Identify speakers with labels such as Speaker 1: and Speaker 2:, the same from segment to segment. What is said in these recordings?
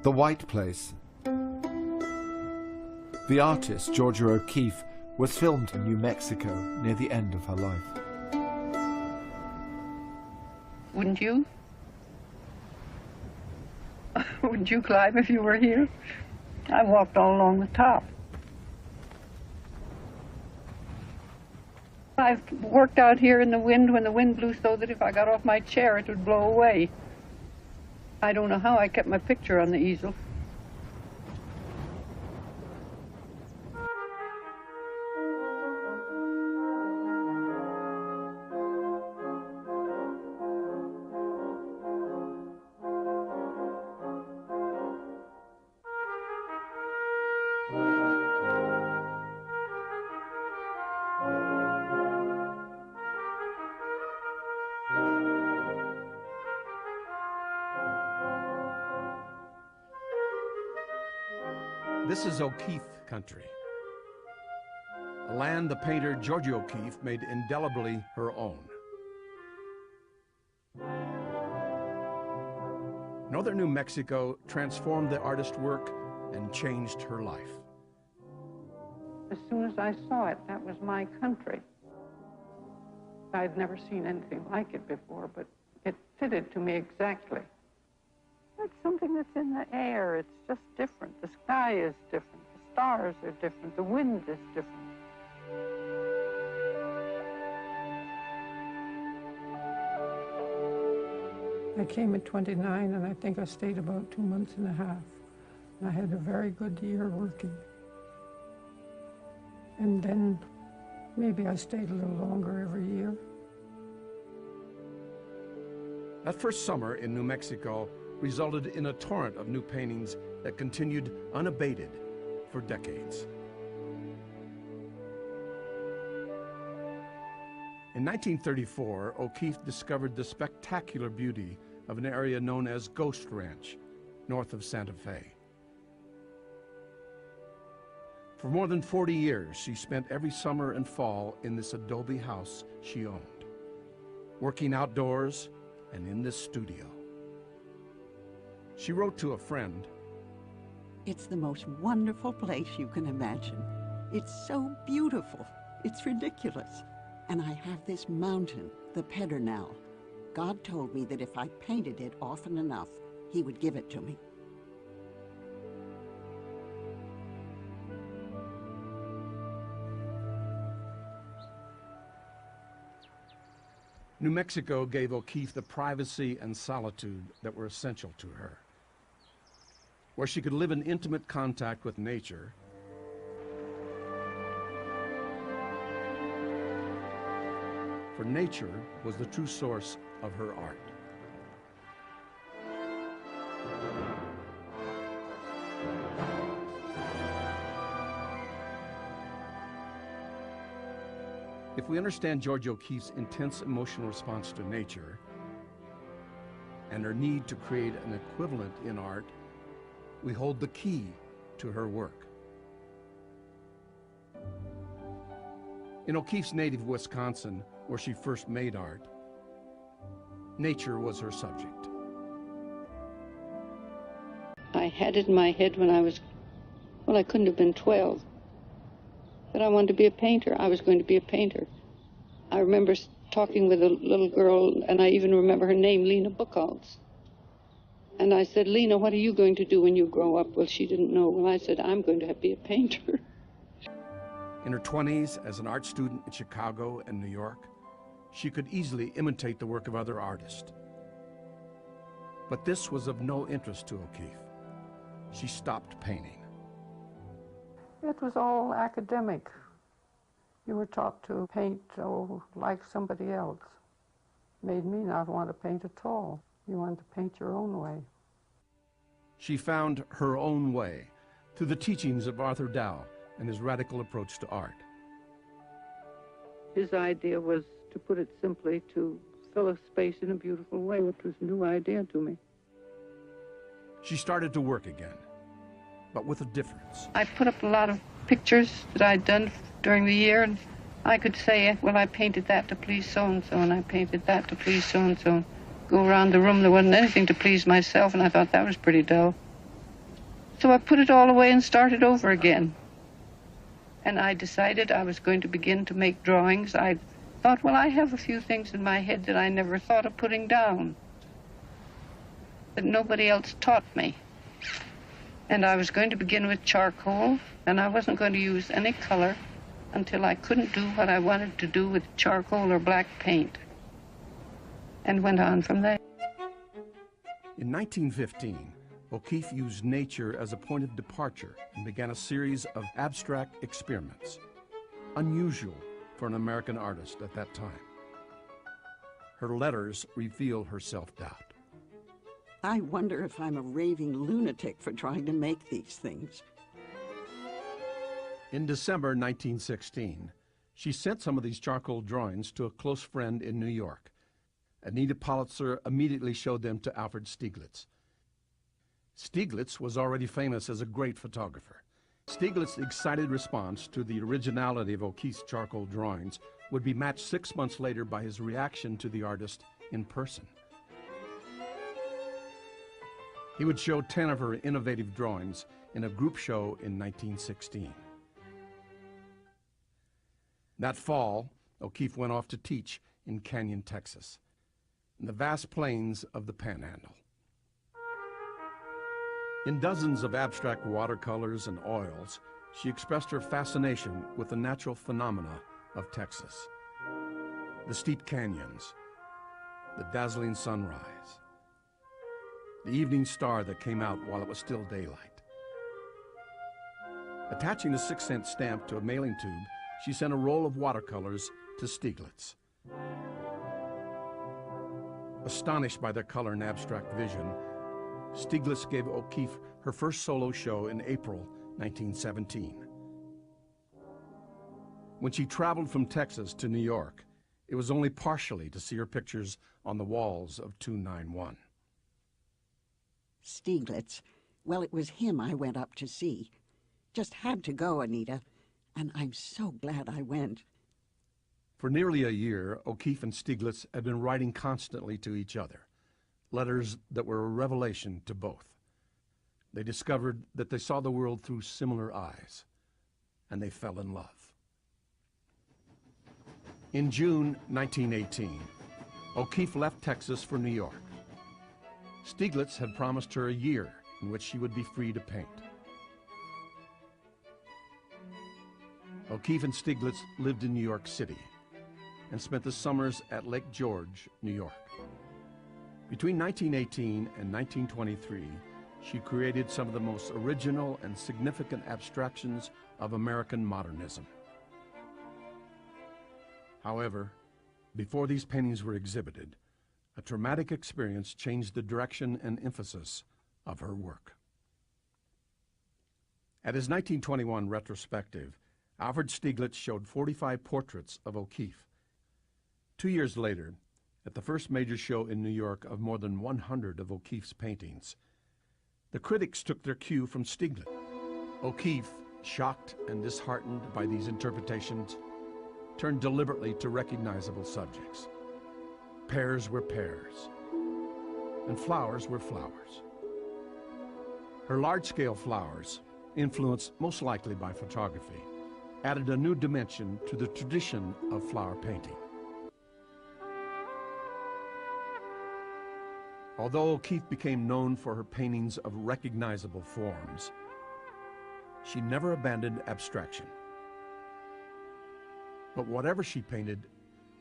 Speaker 1: The White Place. The artist, Georgia O'Keeffe, was filmed in New Mexico near the end of her life.
Speaker 2: Wouldn't you? Wouldn't you climb if you were here? I walked all along the top. I've worked out here in the wind when the wind blew so that if I got off my chair it would blow away. I don't know how I kept my picture on the easel.
Speaker 3: This is O'Keeffe country, a land the painter Georgia O'Keeffe made indelibly her own. Northern New Mexico transformed the artist's work and changed her life.
Speaker 2: As soon as I saw it, that was my country. I'd never seen anything like it before, but it fitted to me exactly. It's something that's in the air. It's just different. The sky is different. The stars are different. The wind is different. I came at 29, and I think I stayed about 2 months and a half. And I had a very good year working. And then maybe I stayed a little longer every year.
Speaker 3: That first summer in New Mexico resulted in a torrent of new paintings that continued unabated for decades. In 1934, O'Keeffe discovered the spectacular beauty of an area known as Ghost Ranch, north of Santa Fe. For more than 40 years, she spent every summer and fall in this adobe house she owned, working outdoors and in this studio. She wrote to a friend,
Speaker 4: "It's the most wonderful place you can imagine. It's so beautiful. It's ridiculous. And I have this mountain, the Pedernal. God told me that if I painted it often enough, he would give it to me."
Speaker 3: New Mexico gave O'Keeffe the privacy and solitude that were essential to her, where she could live in intimate contact with nature for nature was the true source of her art. If we understand Georgia O'Keeffe's intense emotional response to nature and her need to create an equivalent in art, we hold the key to her work. In O'Keeffe's native Wisconsin, where she first made art, nature was her subject.
Speaker 2: I had it in my head when I was, well, I couldn't have been 12, that I wanted to be a painter. I was going to be a painter. I remember talking with a little girl, and I even remember her name, Lena Buchholz. And I said, "Lena, what are you going to do when you grow up?" Well, she didn't know. Well, I said, "I'm going to be a painter."
Speaker 3: In her 20s, as an art student in Chicago and New York, she could easily imitate the work of other artists. But this was of no interest to O'Keeffe. She stopped painting.
Speaker 2: It was all academic. You were taught to paint, like somebody else. Made me not want to paint at all. You wanted to paint your own way.
Speaker 3: She found her own way through the teachings of Arthur Dow and his radical approach to art.
Speaker 2: His idea was, to put it simply, to fill a space in a beautiful way, which was a new idea to me.
Speaker 3: She started to work again, but with a difference.
Speaker 2: I put up a lot of pictures that I'd done during the year, and I could say, well, I painted that to please so-and-so, and I painted that to please so-and-so. Go around the room, there wasn't anything to please myself, and I thought that was pretty dull. So I put it all away and started over again. And I decided I was going to begin to make drawings. I thought, well, I have a few things in my head that I never thought of putting down, that nobody else taught me. And I was going to begin with charcoal, and I wasn't going to use any color until I couldn't do what I wanted to do with charcoal or black paint. And went on from there.
Speaker 3: In 1915, O'Keeffe used nature as a point of departure and began a series of abstract experiments, unusual for an American artist at that time. Her letters reveal her self-doubt.
Speaker 4: I wonder if I'm a raving lunatic for trying to make these things.
Speaker 3: In December 1916, she sent some of these charcoal drawings to a close friend in New York. Anita Politzer immediately showed them to Alfred Stieglitz. Stieglitz was already famous as a great photographer. Stieglitz's excited response to the originality of O'Keeffe's charcoal drawings would be matched 6 months later by his reaction to the artist in person. He would show 10 of her innovative drawings in a group show in 1916. That fall, O'Keeffe went off to teach in Canyon, Texas, in the vast plains of the Panhandle. In dozens of abstract watercolors and oils, she expressed her fascination with the natural phenomena of Texas. The steep canyons, the dazzling sunrise, the evening star that came out while it was still daylight. Attaching a 6-cent stamp to a mailing tube, she sent a roll of watercolors to Stieglitz. Astonished by their color and abstract vision, Stieglitz gave O'Keeffe her first solo show in April 1917. When she traveled from Texas to New York, it was only partially to see her pictures on the walls of 291.
Speaker 4: Stieglitz, well, it was him I went up to see. Just had to go, Anita, and I'm so glad I went.
Speaker 3: For nearly a year, O'Keeffe and Stieglitz had been writing constantly to each other, letters that were a revelation to both. They discovered that they saw the world through similar eyes, and they fell in love. In June 1918, O'Keeffe left Texas for New York. Stieglitz had promised her a year in which she would be free to paint. O'Keeffe and Stieglitz lived in New York City and spent the summers at Lake George, New York. Between 1918 and 1923, she created some of the most original and significant abstractions of American modernism. However, before these paintings were exhibited, a traumatic experience changed the direction and emphasis of her work. At his 1921 retrospective, Alfred Stieglitz showed 45 portraits of O'Keeffe. 2 years later, at the first major show in New York of more than 100 of O'Keeffe's paintings, the critics took their cue from Stieglitz. O'Keeffe, shocked and disheartened by these interpretations, turned deliberately to recognizable subjects. Pears were pears, and flowers were flowers. Her large-scale flowers, influenced most likely by photography, added a new dimension to the tradition of flower painting. Although O'Keeffe became known for her paintings of recognizable forms, she never abandoned abstraction. But whatever she painted,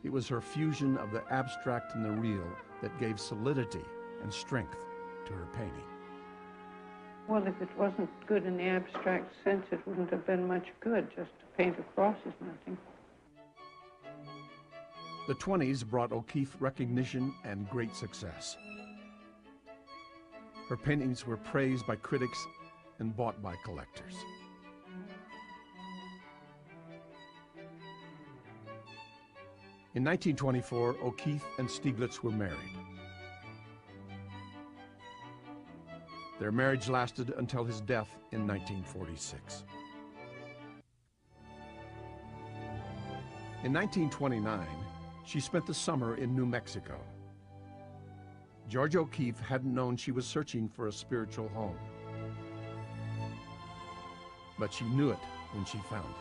Speaker 3: it was her fusion of the abstract and the real that gave solidity and strength to her painting.
Speaker 2: Well, if it wasn't good in the abstract sense, it wouldn't have been much good. Just to paint a cross is nothing.
Speaker 3: The 20s brought O'Keeffe recognition and great success. Her paintings were praised by critics and bought by collectors. In 1924, O'Keeffe and Stieglitz were married. Their marriage lasted until his death in 1946. In 1929, she spent the summer in New Mexico. George O'Keeffe hadn't known she was searching for a spiritual home. but she knew it when she found it.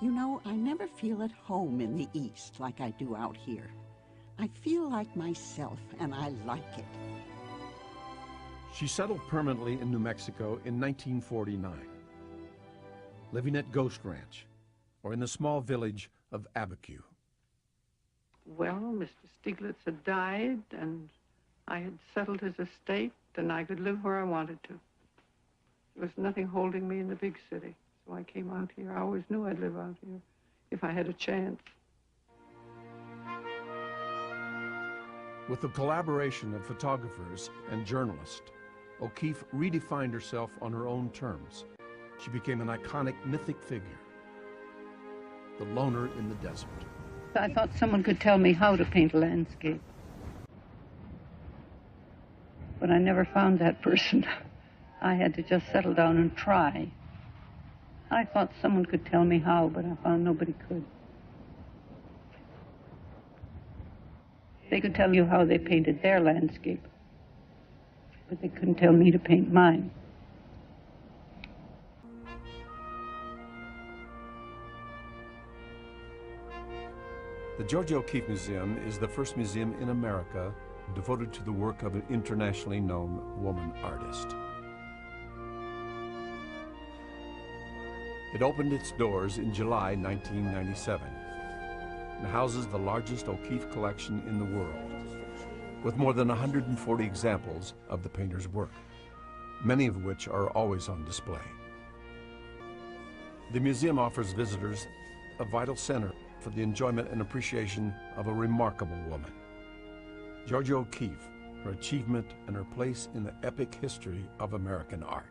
Speaker 4: You know, I never feel at home in the East like I do out here. I feel like myself, and I like it.
Speaker 3: She settled permanently in New Mexico in 1949, living at Ghost Ranch, or in the small village of Abiquiu.
Speaker 2: Well, Mr. Stieglitz had died, and I had settled his estate, and I could live where I wanted to. There was nothing holding me in the big city, so I came out here. I always knew I'd live out here if I had a chance.
Speaker 3: With the collaboration of photographers and journalists, O'Keeffe redefined herself on her own terms. She became an iconic mythic figure, the loner in the desert.
Speaker 2: I thought someone could tell me how to paint a landscape. But I never found that person. I had to just settle down and try. I thought someone could tell me how, but I found nobody could. They could tell you how they painted their landscape, but they couldn't tell me to paint mine.
Speaker 3: The Georgia O'Keeffe Museum is the first museum in America devoted to the work of an internationally known woman artist. It opened its doors in July 1997 and houses the largest O'Keeffe collection in the world, with more than 140 examples of the painter's work, many of which are always on display. The museum offers visitors a vital center for the enjoyment and appreciation of a remarkable woman, Georgia O'Keeffe, her achievement and her place in the epic history of American art.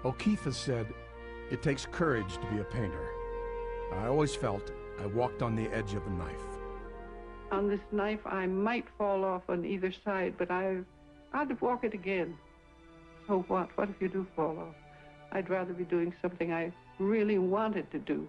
Speaker 3: O'Keeffe has said, "It takes courage to be a painter. I always felt I walked on the edge of a knife."
Speaker 2: On this knife, I might fall off on either side, but I'd walk it again. So what? What if you do fall off? I'd rather be doing something I really wanted to do